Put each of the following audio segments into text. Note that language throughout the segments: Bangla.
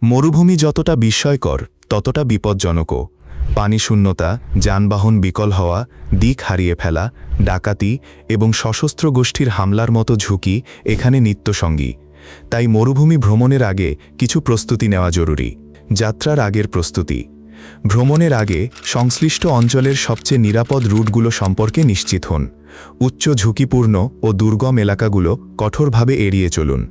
মরুভূমি যতটা বিস্ময়কর ততটা বিপজ্জনকও। পানিশূন্যতা, যানবাহন বিকল হওয়া, দিক হারিয়ে ফেলা, ডাকাতি এবং সশস্ত্র গোষ্ঠীর হামলার মতো ঝুঁকি এখানে নিত্যসঙ্গী। তাই মরুভূমি ভ্রমণের আগে কিছু প্রস্তুতি নেওয়া জরুরি। যাত্রার আগের প্রস্তুতি। ভ্রমণের আগে সংশ্লিষ্ট অঞ্চলের সবচেয়ে নিরাপদ রুটগুলো সম্পর্কে নিশ্চিত হন। উচ্চ ঝুঁকিপূর্ণ ও দুর্গম এলাকাগুলো কঠোরভাবে এড়িয়ে চলুন।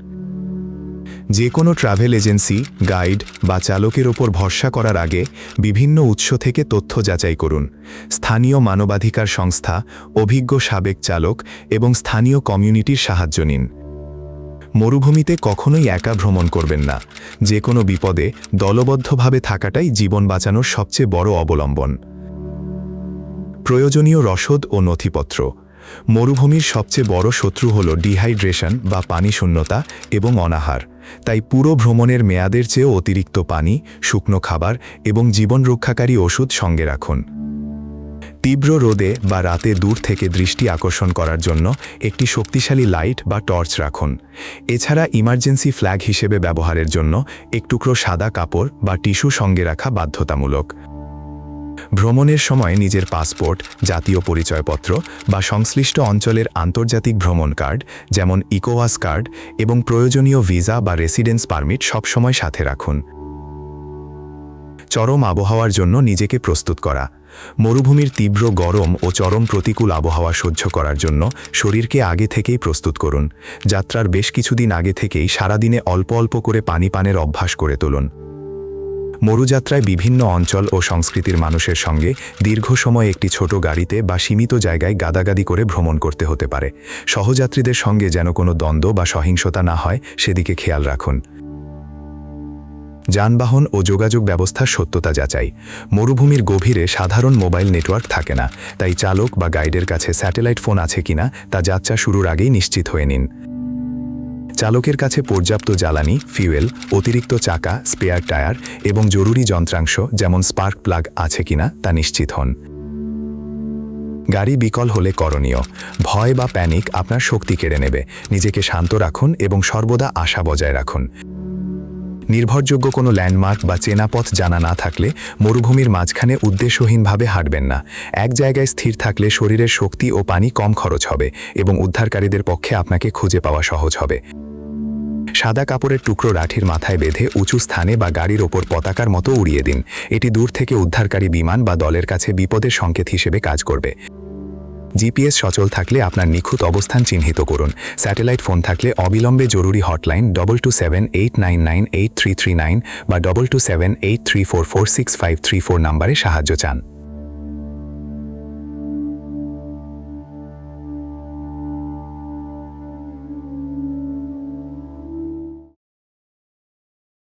যে কোনো ট্রাভেল এজেন্সি, গাইড বা চালকের ওপর ভরসা করার আগে বিভিন্ন উৎস থেকে তথ্য যাচাই করুন। স্থানীয় মানবাধিকার সংস্থা, অভিজ্ঞ সাবেক চালক এবং স্থানীয় কমিউনিটির সাহায্য নিন। মরুভূমিতে কখনোই একা ভ্রমণ করবেন না। যে কোনো বিপদে দলবদ্ধভাবে থাকাটাই জীবন বাঁচানোর সবচেয়ে বড় অবলম্বন। প্রয়োজনীয় রসদ ও নথিপত্র। মরুভূমির সবচেয়ে বড় শত্রু হল ডিহাইড্রেশন বা পানিশূন্যতা এবং অনাহার। তাই পুরো ভ্রমণের মেয়াদের চেয়েও অতিরিক্ত পানি, শুকনো খাবার এবং জীবন রক্ষাকারী ওষুধ সঙ্গে রাখুন। তীব্র রোদে বা রাতে দূর থেকে দৃষ্টি আকর্ষণ করার জন্য একটি শক্তিশালী লাইট বা টর্চ রাখুন। এছাড়া ইমার্জেন্সি ফ্ল্যাগ হিসেবে ব্যবহারের জন্য এক টুকরো সাদা কাপড় বা টিস্যু সঙ্গে রাখা বাধ্যতামূলক। ভ্রমণের সময় নিজের পাসপোর্ট, জাতীয় পরিচয়পত্র বা সংশ্লিষ্ট অঞ্চলের আন্তর্জাতিক ভ্রমণ কার্ড যেমন ইকোওয়াস কার্ড এবং প্রয়োজনীয় ভিসা বা রেসিডেন্স পারমিট সবসময় সাথে রাখুন। চরম আবহাওয়ার জন্য নিজেকে প্রস্তুত করা। মরুভূমির তীব্র গরম ও চরম প্রতিকূল আবহাওয়া সহ্য করার জন্য শরীরকে আগে থেকেই প্রস্তুত করুন। যাত্রার বেশ কিছুদিন আগে থেকেই সারাদিনে অল্প অল্প করে পানি পানের অভ্যাস করে তুলুন। মরুযাত্রায় বিভিন্ন অঞ্চল ও সংস্কৃতির মানুষের সঙ্গে দীর্ঘ সময় একটি ছোট গাড়িতে বা সীমিত জায়গায় গাদাগাদি করে ভ্রমণ করতে হতে পারে। সহযাত্রীদের সঙ্গে যেন কোনো দ্বন্দ্ব বা সহিংসতা না হয় সেদিকে খেয়াল রাখুন। যানবাহন ও যোগাযোগ ব্যবস্থার সত্যতা যাচাই। মরুভূমির গভীরে সাধারণ মোবাইল নেটওয়ার্ক থাকে না, তাই চালক বা গাইডের কাছে স্যাটেলাইট ফোন আছে কিনা তা যাত্রা শুরুর আগেই নিশ্চিত হয়ে নিন। চালকের কাছে পর্যাপ্ত জ্বালানি, ফিউয়েল, অতিরিক্ত চাকা, স্পেয়ার টায়ার এবং জরুরি যন্ত্রাংশ যেমন স্পার্ক প্লাগ আছে কিনা তা নিশ্চিত হন। গাড়ি বিকল হলে করণীয়। ভয় বা প্যানিক আপনার শক্তি কেড়ে নেবে। নিজেকে শান্ত রাখুন এবং সর্বদা আশা বজায় রাখুন। নির্ভরযোগ্য কোনো ল্যান্ডমার্ক বা চেনা পথ জানা না থাকলে মরুভূমির মাঝখানে উদ্দেশ্যহীনভাবে হাঁটবেন না। এক জায়গায় স্থির থাকলে শরীরের শক্তি ও পানি কম খরচ হবে এবং উদ্ধারকারীদের পক্ষে আপনাকে খুঁজে পাওয়া সহজ হবে। সাদা কাপড়ের টুকরো লাঠির মাথায় বেঁধে উঁচু স্থানে বা গাড়ির ওপর পতাকার মতো উড়িয়ে দিন। এটি দূর থেকে উদ্ধারকারী বিমান বা দলের কাছে বিপদের সংকেত হিসেবে কাজ করবে। জিপিএস সচল থাকলে আপনার নিখুঁত অবস্থান চিহ্নিত করুন। স্যাটেলাইট ফোন থাকলে অবিলম্বে জরুরি হটলাইন 2278998339 বা 227834465334 নম্বরে সাহায্য চান।